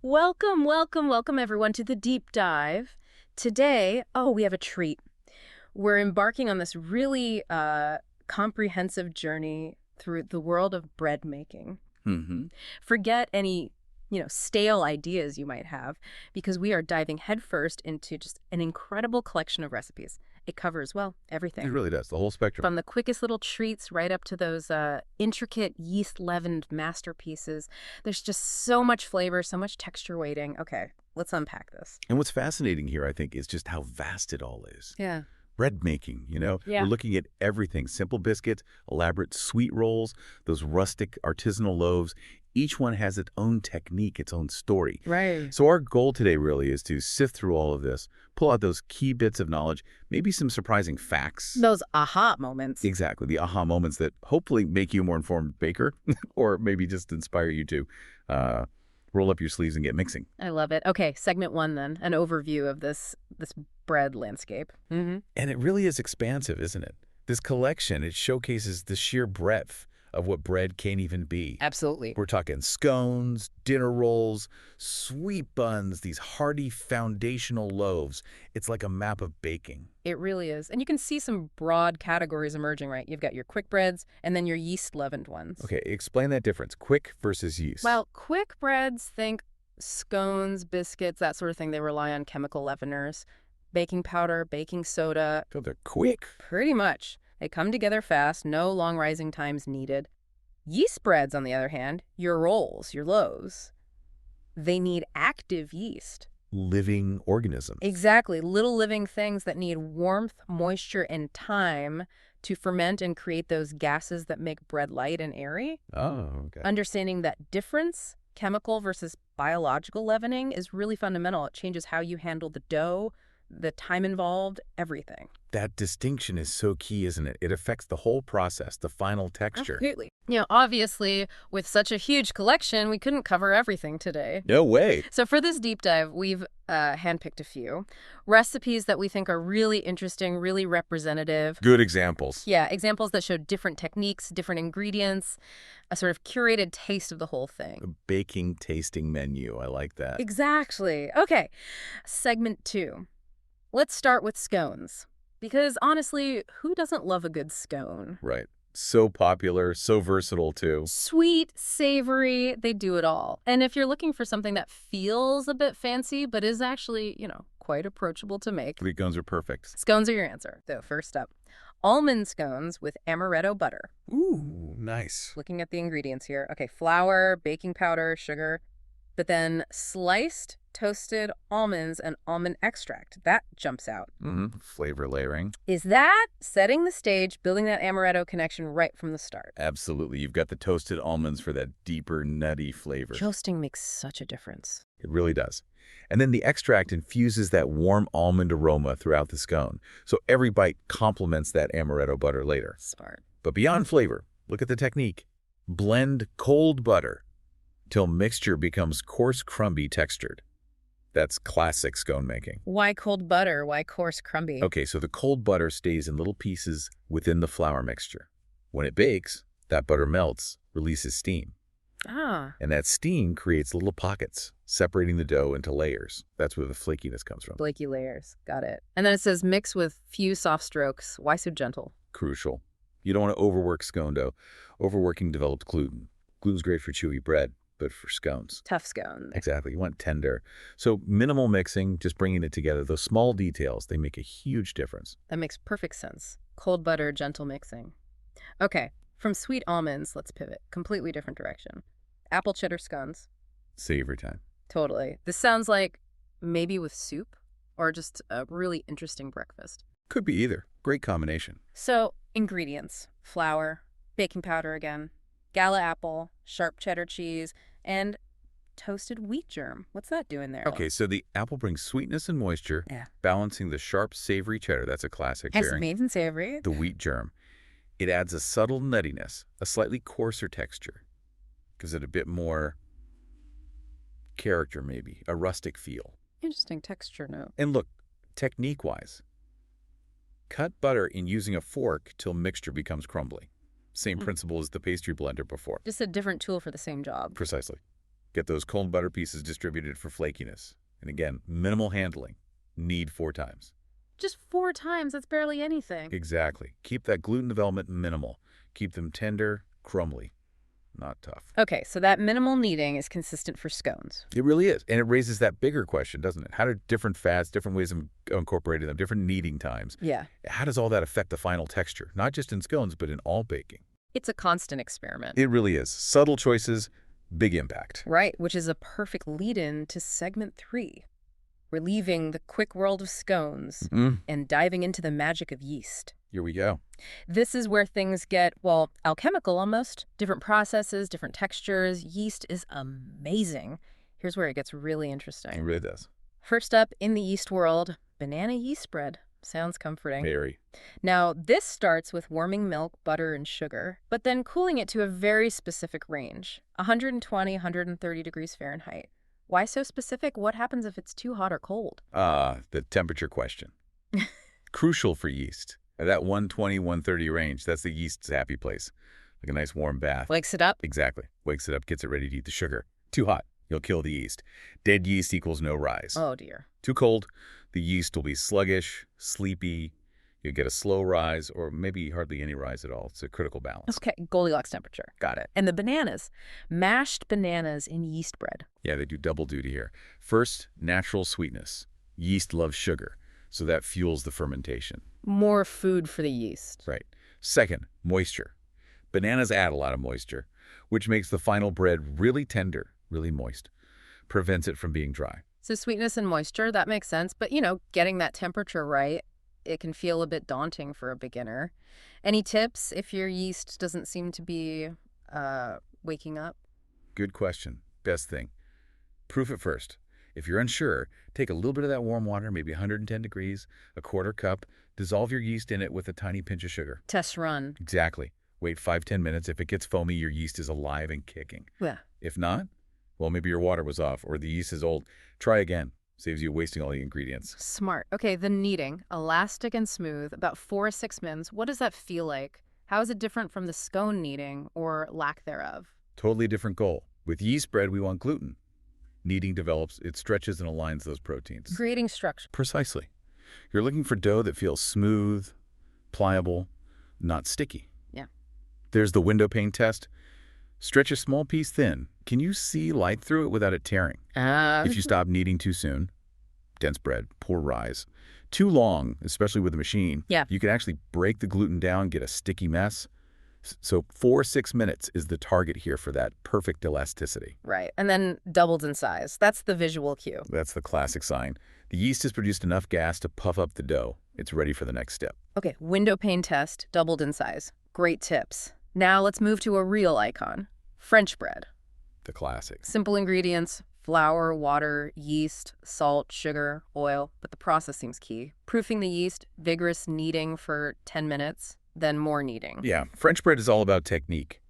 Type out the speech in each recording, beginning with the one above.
Welcome everyone to the deep dive. Today, we have a treat. We're embarking on this really comprehensive journey through the world of bread making. Mm-hmm. Forget any, stale ideas you might have, because we are diving headfirst into just an incredible collection of recipes. It covers, well, everything. It really does, the whole spectrum. From the quickest little treats right up to those intricate yeast-leavened masterpieces. There's just so much flavor, so much texture waiting. Okay, let's unpack this. And what's fascinating here, I think, is just how vast it all is. Yeah. Bread making, Yeah. We're looking at everything. Simple biscuits, elaborate sweet rolls, those rustic artisanal loaves. Each one has its own technique, its own story. Right. So our goal today really is to sift through all of this, pull out those key bits of knowledge, maybe some surprising facts. Those aha moments. Exactly, the aha moments that hopefully make you a more informed baker or maybe just inspire you to roll up your sleeves and get mixing. I love it. Okay, segment 1 then, an overview of this bread landscape. Mm-hmm. And it really is expansive, isn't it? This collection, it showcases the sheer breadth of what bread can even be. Absolutely. We're talking scones, dinner rolls, sweet buns, these hearty foundational loaves. It's like a map of baking. It really is. And you can see some broad categories emerging, right? You've got your quick breads and then your yeast-leavened ones. Okay, explain that difference. Quick versus yeast. Well, quick breads, think scones, biscuits, that sort of thing. They rely on chemical leaveners, baking powder, baking soda. So they're quick. Pretty much. They come together fast, no long rising times needed. Yeast breads, on the other hand, your rolls, your loaves, they need active yeast. Living organisms. Exactly. Little living things that need warmth, moisture, and time to ferment and create those gases that make bread light and airy. Oh, okay. Understanding that difference, chemical versus biological leavening, is really fundamental. It changes how you handle the dough, the time involved, everything. That distinction is so key, isn't it? It affects the whole process, the final texture. Absolutely. Obviously, with such a huge collection, we couldn't cover everything today. No way. So for this deep dive, we've handpicked a few recipes that we think are really interesting, really representative. Good examples. Yeah, examples that show different techniques, different ingredients, a sort of curated taste of the whole thing. A baking tasting menu. I like that. Exactly. Okay, segment 2. Let's start with scones. Because honestly, who doesn't love a good scone? Right. So popular, so versatile too. Sweet, savory, they do it all. And if you're looking for something that feels a bit fancy, but is actually, quite approachable to make, The scones are perfect. scones are your answer. So first up, almond scones with amaretto butter. Ooh, nice. Looking at the ingredients here. Okay, flour, baking powder, sugar, but then sliced toasted almonds and almond extract. That jumps out. Flavor layering. Is that setting the stage, building that amaretto connection right from the start? Absolutely. You've got the toasted almonds for that deeper, nutty flavor. Toasting makes such a difference. It really does. And then the extract infuses that warm almond aroma throughout the scone. So every bite complements that amaretto butter later. Smart. But beyond flavor, look at the technique. Blend cold butter till mixture becomes coarse, crumbly textured. That's classic scone making. Why cold butter? Why coarse crumby? Okay, so the cold butter stays in little pieces within the flour mixture. When it bakes, that butter melts, releases steam. Ah. And that steam creates little pockets, separating the dough into layers. That's where the flakiness comes from. Flaky layers. Got it. And then it says mix with few soft strokes. Why so gentle? Crucial. You don't want to overwork scone dough. Overworking develops gluten. Gluten's great for chewy bread, but for scones. Tough scone. Exactly. You want tender. So minimal mixing, just bringing it together. Those small details, they make a huge difference. That makes perfect sense. Cold butter, gentle mixing. Okay, from sweet almonds, let's pivot. Completely different direction. Apple cheddar scones. Savory time. Totally. This sounds like maybe with soup or just a really interesting breakfast. Could be either. Great combination. So, ingredients. Flour, baking powder again, gala apple, sharp cheddar cheese, and toasted wheat germ. What's that doing there? Okay, so the apple brings sweetness and moisture, Yeah. balancing the sharp, savory cheddar. That's a classic Has pairing. made and savory. The wheat germ. It adds a subtle nuttiness, a slightly coarser texture. Gives it a bit more character, maybe, a rustic feel. Interesting texture note. And look, technique-wise, cut butter in using a fork till mixture becomes crumbly. Same principle as the pastry blender before. Just a different tool for the same job. Precisely. Get those cold butter pieces distributed for flakiness. And again, minimal handling. Knead 4 times. Just 4 times, that's barely anything. Exactly. Keep that gluten development minimal. Keep them tender, crumbly, not tough. Okay, so that minimal kneading is consistent for scones. It really is. And it raises that bigger question, doesn't it? How do different fats, different ways of incorporating them, different kneading times, Yeah. how does all that affect the final texture? Not just in scones, but in all baking. It's a constant experiment. It really is. Subtle choices, big impact. Right, which is a perfect lead-in to segment 3. We're leaving the quick world of scones and diving into the magic of yeast. Here we go. This is where things get, well, alchemical almost. Different processes, different textures. Yeast is amazing. Here's where it gets really interesting. It really does. First up, in the yeast world, banana yeast bread. Sounds comforting. Very. Now, this starts with warming milk, butter, and sugar, but then cooling it to a very specific range, 120, 130 degrees Fahrenheit. Why so specific? What happens if it's too hot or cold? The temperature question. Crucial for yeast. That 120, 130 range, that's the yeast's happy place. Like a nice warm bath. Wakes it up? Exactly. Wakes it up, gets it ready to eat the sugar. Too hot, you'll kill the yeast. Dead yeast equals no rise. Oh, dear. Too cold, the yeast will be sluggish, sleepy. You'll get a slow rise or maybe hardly any rise at all. It's a critical balance. Okay, Goldilocks temperature. Got it. And the bananas. Mashed bananas in yeast bread. Yeah, they do double duty here. First, natural sweetness. Yeast loves sugar, so that fuels the fermentation. More food for the yeast. Right. Second, moisture. Bananas add a lot of moisture, which makes the final bread really tender, really moist. Prevents it from being dry. So sweetness and moisture, that makes sense. But, getting that temperature right, it can feel a bit daunting for a beginner. Any tips if your yeast doesn't seem to be waking up? Good question. Best thing. Proof it first. If you're unsure, take a little bit of that warm water, maybe 110 degrees, a quarter cup, dissolve your yeast in it with a tiny pinch of sugar. Test run. Exactly. Wait 5-10 minutes. If it gets foamy, your yeast is alive and kicking. Yeah. If not, well, maybe your water was off or the yeast is old. Try again. Saves you wasting all the ingredients. Smart. Okay, the kneading. Elastic and smooth, about 4 to 6 mins. What does that feel like? How is it different from the scone kneading or lack thereof? Totally different goal. With yeast bread, we want gluten. Kneading develops, it stretches and aligns those proteins. Creating structure. Precisely. You're looking for dough that feels smooth, pliable, not sticky. Yeah. There's the window pane test. Stretch a small piece thin. Can you see light through it without it tearing? If you stop kneading too soon, dense bread, poor rise. Too long, especially with a machine, you can actually break the gluten down, get a sticky mess. So 4-6 minutes is the target here for that perfect elasticity. Right. And then doubled in size. That's the visual cue. That's the classic sign. The yeast has produced enough gas to puff up the dough. It's ready for the next step. Okay, window pane test, doubled in size. Great tips. Now let's move to a real icon, French bread. The classic. Simple ingredients, flour, water, yeast, salt, sugar, oil, but the process seems key. Proofing the yeast, vigorous kneading for 10 minutes, then more kneading. Yeah, French bread is all about technique.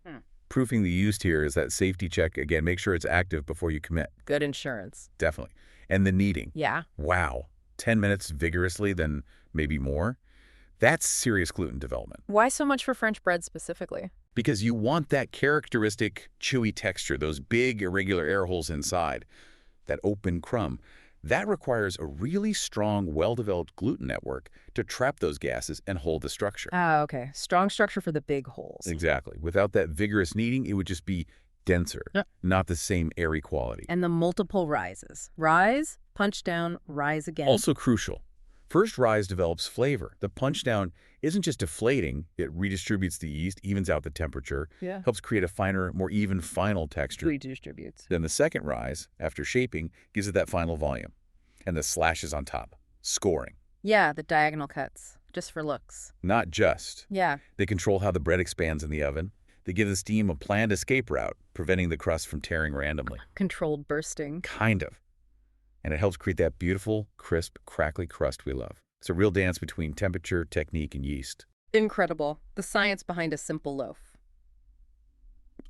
Proofing the yeast here is that safety check. Again, make sure it's active before you commit. Good insurance. Definitely. And the kneading. Yeah. Wow. 10 minutes vigorously, then maybe more. That's serious gluten development. Why so much for French bread specifically? Because you want that characteristic chewy texture, those big irregular air holes inside, that open crumb. That requires a really strong, well-developed gluten network to trap those gases and hold the structure. Ah, okay. Strong structure for the big holes. Exactly. Without that vigorous kneading, it would just be denser, not the same airy quality. And the multiple rises. Rise, punch down, rise again. Also crucial. First rise develops flavor. The punch down isn't just deflating. It redistributes the yeast, evens out the temperature, helps create a finer, more even final texture. Redistributes. Then the second rise, after shaping, gives it that final volume. And the slashes on top. Scoring. Yeah, the diagonal cuts. Just for looks. Not just. Yeah. They control how the bread expands in the oven. They give the steam a planned escape route, preventing the crust from tearing randomly. Controlled bursting. Kind of. And it helps create that beautiful, crisp, crackly crust we love. It's a real dance between temperature, technique, and yeast. Incredible. The science behind a simple loaf.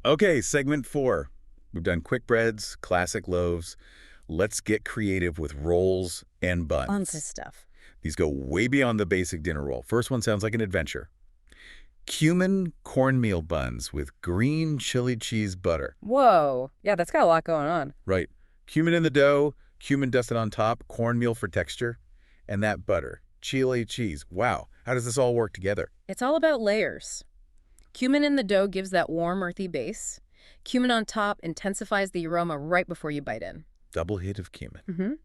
Okay, segment 4. We've done quick breads, classic loaves. Let's get creative with rolls and buns. Buns is stuff. These go way beyond the basic dinner roll. First one sounds like an adventure. Cumin cornmeal buns with green chili cheese butter. Whoa. Yeah, that's got a lot going on. Right. Cumin in the dough, cumin dusted on top, cornmeal for texture, and that butter. Chili cheese. Wow. How does this all work together? It's all about layers. Cumin in the dough gives that warm, earthy base. Cumin on top intensifies the aroma right before you bite in. Double hit of cumin.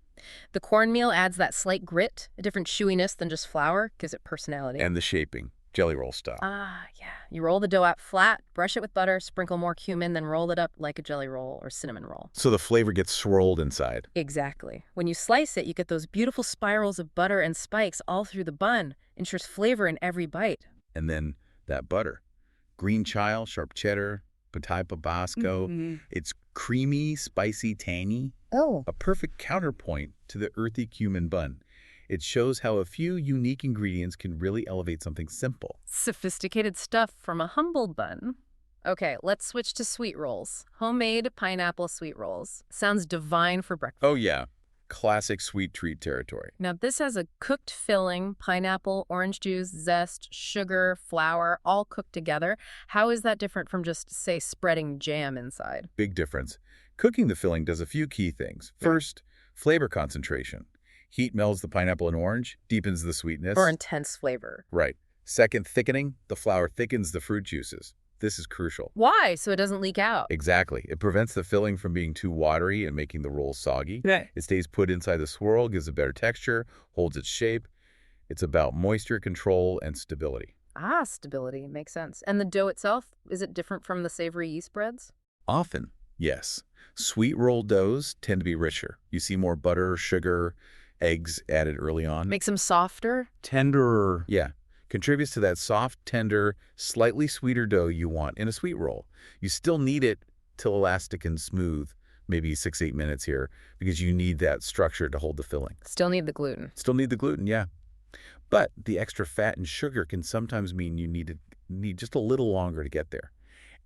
The cornmeal adds that slight grit, a different chewiness than just flour, gives it personality. And the shaping. Jelly roll style. Ah, yeah. You roll the dough out flat, brush it with butter, sprinkle more cumin, then roll it up like a jelly roll or cinnamon roll. So the flavor gets swirled inside. Exactly. When you slice it, you get those beautiful spirals of butter and spikes all through the bun. Ensures flavor in every bite. And then that butter. Green child, sharp cheddar, patay Tabasco. It's creamy, spicy, tangy. Oh. A perfect counterpoint to the earthy cumin bun. It shows how a few unique ingredients can really elevate something simple. Sophisticated stuff from a humble bun. Okay, let's switch to sweet rolls. Homemade pineapple sweet rolls. Sounds divine for breakfast. Oh yeah, classic sweet treat territory. Now this has a cooked filling, pineapple, orange juice, zest, sugar, flour, all cooked together. How is that different from just, say, spreading jam inside? Big difference. Cooking the filling does a few key things. First, flavor concentration. Heat melds the pineapple and orange, deepens the sweetness. For intense flavor. Right. Second, thickening. The flour thickens the fruit juices. This is crucial. Why? So it doesn't leak out. Exactly. It prevents the filling from being too watery and making the roll soggy. Right. It stays put inside the swirl, gives a better texture, holds its shape. It's about moisture control and stability. Ah, stability. Makes sense. And the dough itself, is it different from the savory yeast breads? Often, yes. Sweet roll doughs tend to be richer. You see more butter, sugar, eggs added early on. Makes them softer? Tenderer. Yeah. Contributes to that soft, tender, slightly sweeter dough you want in a sweet roll. You still need it till elastic and smooth, maybe 6-8 minutes here, because you need that structure to hold the filling. Still need the gluten. Still need the gluten, yeah. But the extra fat and sugar can sometimes mean you need just a little longer to get there.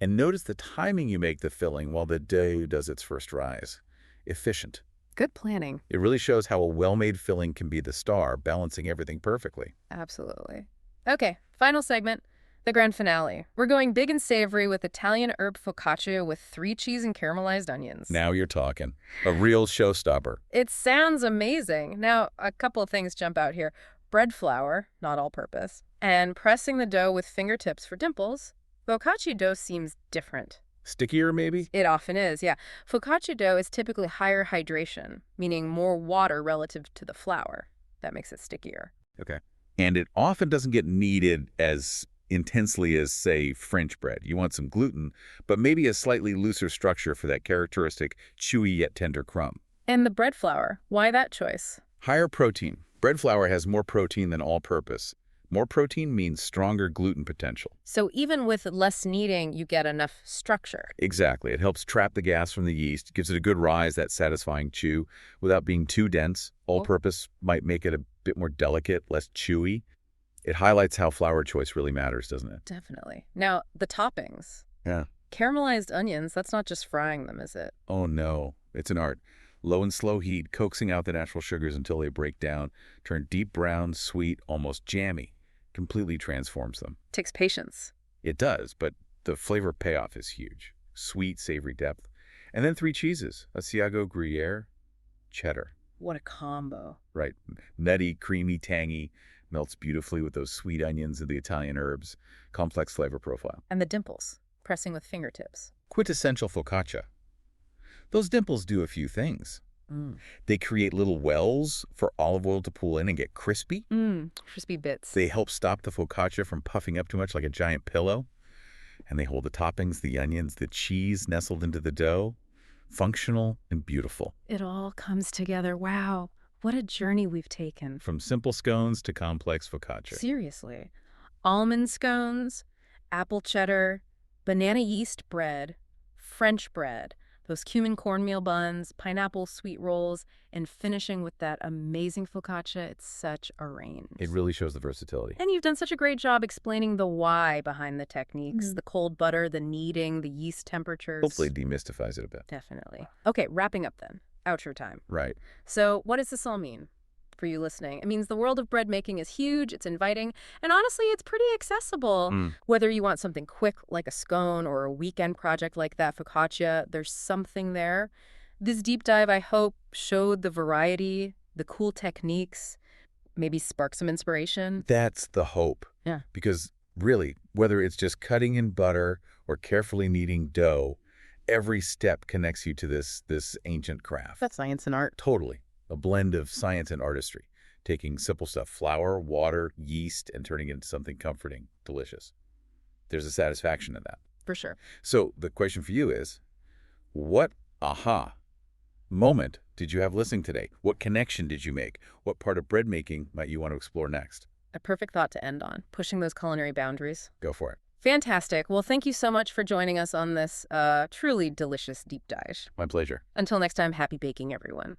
And notice the timing you make the filling while the dough does its first rise. Efficient. Good planning. It really shows how a well-made filling can be the star, balancing everything perfectly. Absolutely. Okay, final segment, the grand finale. We're going big and savory with Italian herb focaccia with 3 cheese and caramelized onions. Now you're talking. A real showstopper. It sounds amazing. Now, a couple of things jump out here. Bread flour, not all-purpose, and pressing the dough with fingertips for dimples. Focaccia dough seems different. Stickier, maybe? It often is, yeah. Focaccia dough is typically higher hydration, meaning more water relative to the flour. That makes it stickier. Okay. And it often doesn't get kneaded as intensely as, say, French bread. You want some gluten, but maybe a slightly looser structure for that characteristic chewy yet tender crumb. And the bread flour, why that choice? Higher protein. Bread flour has more protein than all-purpose. More protein means stronger gluten potential. So even with less kneading, you get enough structure. Exactly. It helps trap the gas from the yeast, gives it a good rise, that satisfying chew, without being too dense. All-purpose might make it a bit more delicate, less chewy. It highlights how flour choice really matters, doesn't it? Definitely. Now, the toppings. Yeah. Caramelized onions, that's not just frying them, is it? Oh, no. It's an art. Low and slow heat, coaxing out the natural sugars until they break down, turn deep brown, sweet, almost jammy. Completely transforms them. Takes patience. It does, but the flavor payoff is huge. Sweet, savory depth. And then 3 cheeses, Asiago, Gruyere, cheddar. What a combo. Right. Nutty, creamy, tangy, melts beautifully with those sweet onions and the Italian herbs. Complex flavor profile. And the dimples, pressing with fingertips. Quintessential focaccia. Those dimples do a few things. They create little wells for olive oil to pool in and get crispy. Crispy bits. They help stop the focaccia from puffing up too much like a giant pillow. And they hold the toppings, the onions, the cheese nestled into the dough. Functional and beautiful. It all comes together. Wow. What a journey we've taken. From simple scones to complex focaccia. Seriously. Almond scones, apple cheddar, banana yeast bread, French bread, those cumin cornmeal buns, pineapple sweet rolls, and finishing with that amazing focaccia. It's such a range. It really shows the versatility. And you've done such a great job explaining the why behind the techniques, the cold butter, the kneading, the yeast temperatures. Hopefully demystifies it a bit. Definitely. Okay, wrapping up then. Outro time. Right. So what does this all mean? for you listening. It means the world of bread making is huge, it's inviting, and honestly, it's pretty accessible. Whether you want something quick like a scone or a weekend project like that focaccia, there's something there. This deep dive, I hope, showed the variety, the cool techniques, maybe spark some inspiration. That's the hope. Yeah. Because really, whether it's just cutting in butter or carefully kneading dough, every step connects you to this ancient craft. That's science and art. Totally. A blend of science and artistry, taking simple stuff, flour, water, yeast, and turning it into something comforting, delicious. There's a satisfaction in that. For sure. So the question for you is, what aha moment did you have listening today? What connection did you make? What part of bread making might you want to explore next? A perfect thought to end on, pushing those culinary boundaries. Go for it. Fantastic. Well, thank you so much for joining us on this truly delicious deep dive. My pleasure. Until next time, happy baking, everyone.